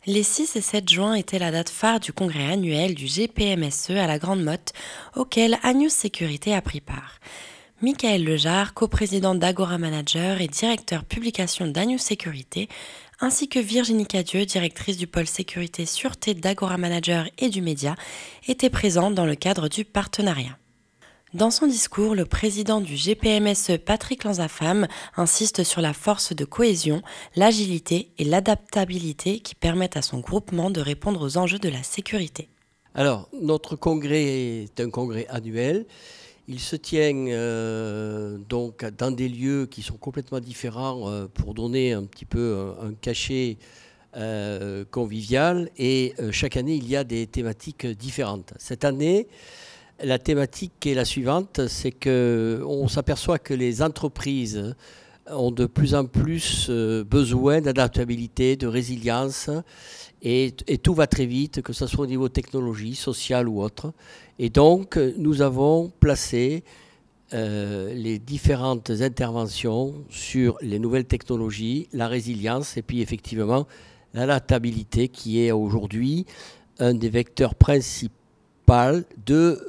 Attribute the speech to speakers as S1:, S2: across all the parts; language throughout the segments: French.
S1: Les 6 et 7 juin étaient la date phare du congrès annuel du GPMSE à la Grande Motte, auquel Agnus Sécurité a pris part. Michael Lejar, coprésident d'Agora Manager et directeur publication d'Agnus Sécurité, ainsi que Virginie Cadieux, directrice du pôle sécurité sûreté d'Agora Manager et du média, étaient présents dans le cadre du partenariat. Dans son discours, le président du GPMSE, Patrick Lanzafame, insiste sur la force de cohésion, l'agilité et l'adaptabilité qui permettent à son groupement de répondre aux enjeux de la sécurité.
S2: Alors, notre congrès est un congrès annuel. Il se tient donc dans des lieux qui sont complètement différents pour donner un petit peu un cachet convivial. Et chaque année, il y a des thématiques différentes. Cette année, la thématique est la suivante, c'est qu'on s'aperçoit que les entreprises ont de plus en plus besoin d'adaptabilité, de résilience, et tout va très vite, que ce soit au niveau technologie, social ou autre. Et donc, nous avons placé les différentes interventions sur les nouvelles technologies, la résilience et puis effectivement l'adaptabilité qui est aujourd'hui un des vecteurs principaux de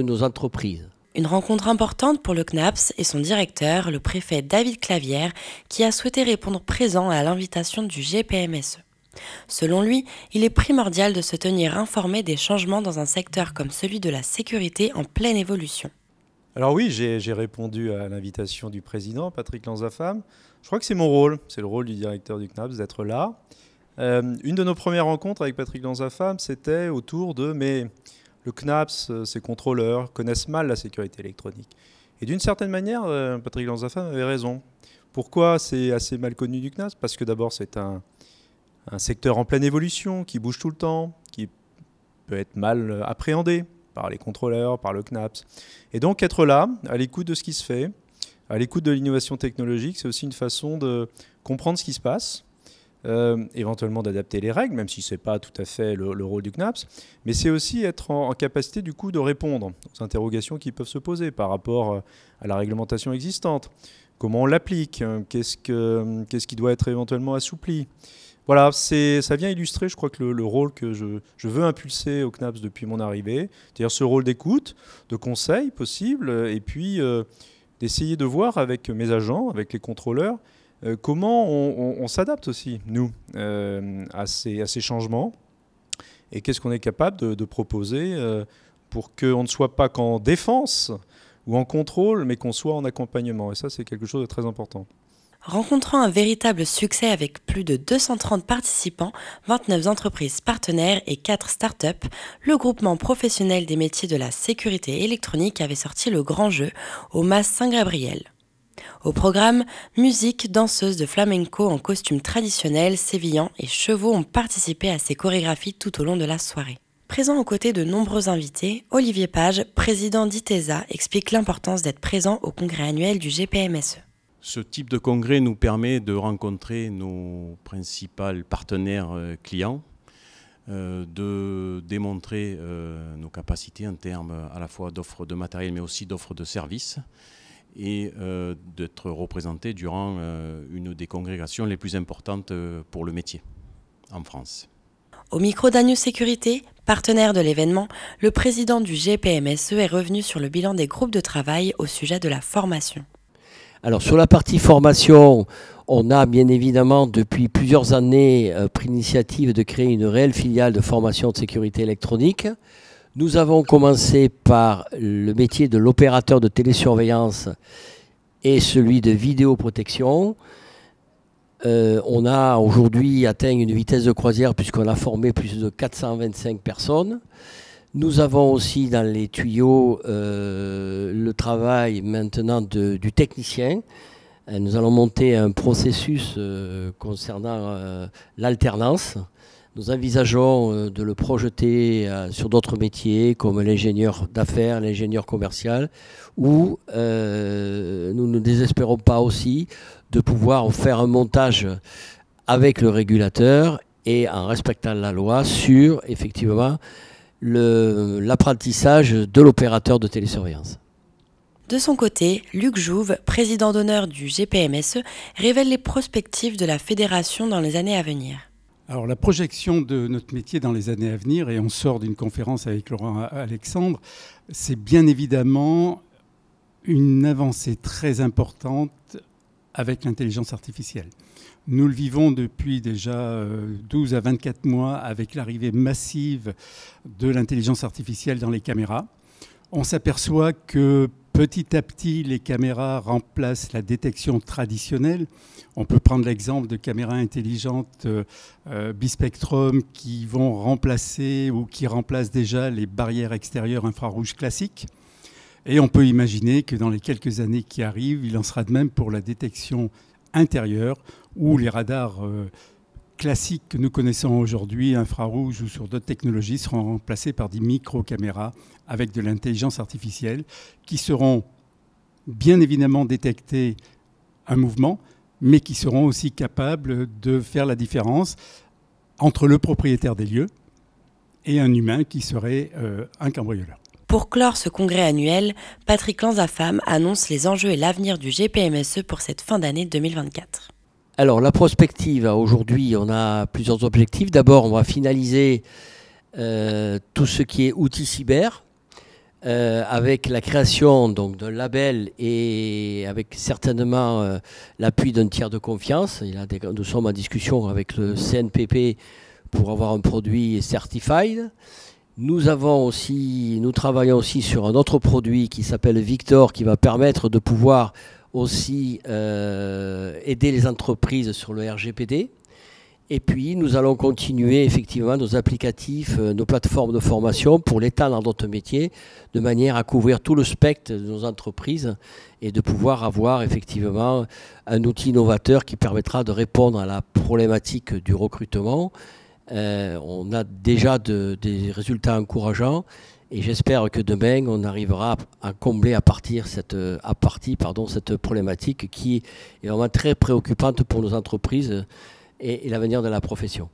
S2: nos entreprises.
S1: Une rencontre importante pour le CNAPS et son directeur, le préfet David Clavière, qui a souhaité répondre présent à l'invitation du GPMSE. Selon lui, il est primordial de se tenir informé des changements dans un secteur comme celui de la sécurité en pleine évolution.
S3: Alors oui, j'ai répondu à l'invitation du président, Patrick Lanzafame. Je crois que c'est mon rôle, c'est le rôle du directeur du CNAPS d'être là. Une de nos premières rencontres avec Patrick Lanzafame, c'était autour de mais le CNAPS, ses contrôleurs connaissent mal la sécurité électronique. Et d'une certaine manière, Patrick Lanzafame avait raison. Pourquoi c'est assez mal connu du CNAPS? Parce que d'abord, c'est un secteur en pleine évolution, qui bouge tout le temps, qui peut être mal appréhendé par les contrôleurs, par le CNAPS. Et donc être là, à l'écoute de ce qui se fait, à l'écoute de l'innovation technologique, c'est aussi une façon de comprendre ce qui se passe, éventuellement d'adapter les règles, même si ce n'est pas tout à fait le rôle du CNAPS, mais c'est aussi être en capacité du coup de répondre aux interrogations qui peuvent se poser par rapport à la réglementation existante. Comment on l'applique? Qu'est-ce qui doit être éventuellement assoupli? Voilà, ça vient illustrer, je crois, que le rôle que je veux impulser au CNAPS depuis mon arrivée, c'est-à-dire ce rôle d'écoute, de conseil possible, et puis d'essayer de voir avec mes agents, avec les contrôleurs, comment on s'adapte aussi, nous, à ces changements, et qu'est-ce qu'on est capable de proposer pour qu'on ne soit pas qu'en défense ou en contrôle, mais qu'on soit en accompagnement. Et ça, c'est quelque chose de très important.
S1: Rencontrant un véritable succès avec plus de 230 participants, 29 entreprises partenaires et 4 startups, le groupement professionnel des métiers de la sécurité électronique avait sorti le grand jeu au MAS Saint-Gabriel. Au programme, musique, danseuses de flamenco en costume traditionnel, sévillants et chevaux ont participé à ces chorégraphies tout au long de la soirée. Présent aux côtés de nombreux invités, Olivier Page, président d'ITESA, explique l'importance d'être présent au congrès annuel du GPMSE.
S4: Ce type de congrès nous permet de rencontrer nos principaux partenaires clients, de démontrer nos capacités en termes à la fois d'offres de matériel mais aussi d'offres de services et d'être représenté durant une des congrégations les plus importantes pour le métier en France.
S1: Au micro d'Agnus Sécurité, partenaire de l'événement, le président du GPMSE est revenu sur le bilan des groupes de travail au sujet de la formation.
S2: Alors sur la partie formation, on a bien évidemment depuis plusieurs années pris l'initiative de créer une réelle filiale de formation de sécurité électronique. Nous avons commencé par le métier de l'opérateur de télésurveillance et celui de vidéoprotection. On a aujourd'hui atteint une vitesse de croisière puisqu'on a formé plus de 425 personnes. Nous avons aussi dans les tuyaux le travail maintenant du technicien. Nous allons monter un processus concernant l'alternance. Nous envisageons de le projeter sur d'autres métiers comme l'ingénieur d'affaires, l'ingénieur commercial, où nous ne désespérons pas aussi de pouvoir faire un montage avec le régulateur et en respectant la loi sur effectivement l'apprentissage de l'opérateur de télésurveillance.
S1: De son côté, Luc Jouve, président d'honneur du GPMSE, révèle les perspectives de la fédération dans les années à venir.
S5: Alors la projection de notre métier dans les années à venir, et on sort d'une conférence avec Laurent Alexandre, c'est bien évidemment une avancée très importante avec l'intelligence artificielle. Nous le vivons depuis déjà 12 à 24 mois avec l'arrivée massive de l'intelligence artificielle dans les caméras. On s'aperçoit que petit à petit, les caméras remplacent la détection traditionnelle. On peut prendre l'exemple de caméras intelligentes bispectrum qui vont remplacer ou qui remplacent déjà les barrières extérieures infrarouges classiques. Et on peut imaginer que dans les quelques années qui arrivent, il en sera de même pour la détection intérieure, où les radars classiques que nous connaissons aujourd'hui, infrarouges ou sur d'autres technologies, seront remplacés par des micro-caméras avec de l'intelligence artificielle qui seront bien évidemment détecter un mouvement, mais qui seront aussi capables de faire la différence entre le propriétaire des lieux et un humain qui serait un cambrioleur.
S1: Pour clore ce congrès annuel, Patrick Lanzafame annonce les enjeux et l'avenir du GPMSE pour cette fin d'année 2024.
S2: Alors, la prospective, aujourd'hui, on a plusieurs objectifs. D'abord, on va finaliser tout ce qui est outils cyber, avec la création donc, d'un label et avec certainement l'appui d'un tiers de confiance. Et là, nous sommes en discussion avec le CNPP pour avoir un produit certified. Nous travaillons aussi sur un autre produit qui s'appelle Victor, qui va permettre de pouvoir aussi aider les entreprises sur le RGPD. Et puis, nous allons continuer effectivement nos applicatifs, nos plateformes de formation pour l'étendre dans d'autres métiers, de manière à couvrir tout le spectre de nos entreprises et de pouvoir avoir effectivement un outil novateur qui permettra de répondre à la problématique du recrutement. On a déjà des résultats encourageants et j'espère que demain, on arrivera à combler cette problématique qui est vraiment très préoccupante pour nos entreprises et l'avenir de la profession.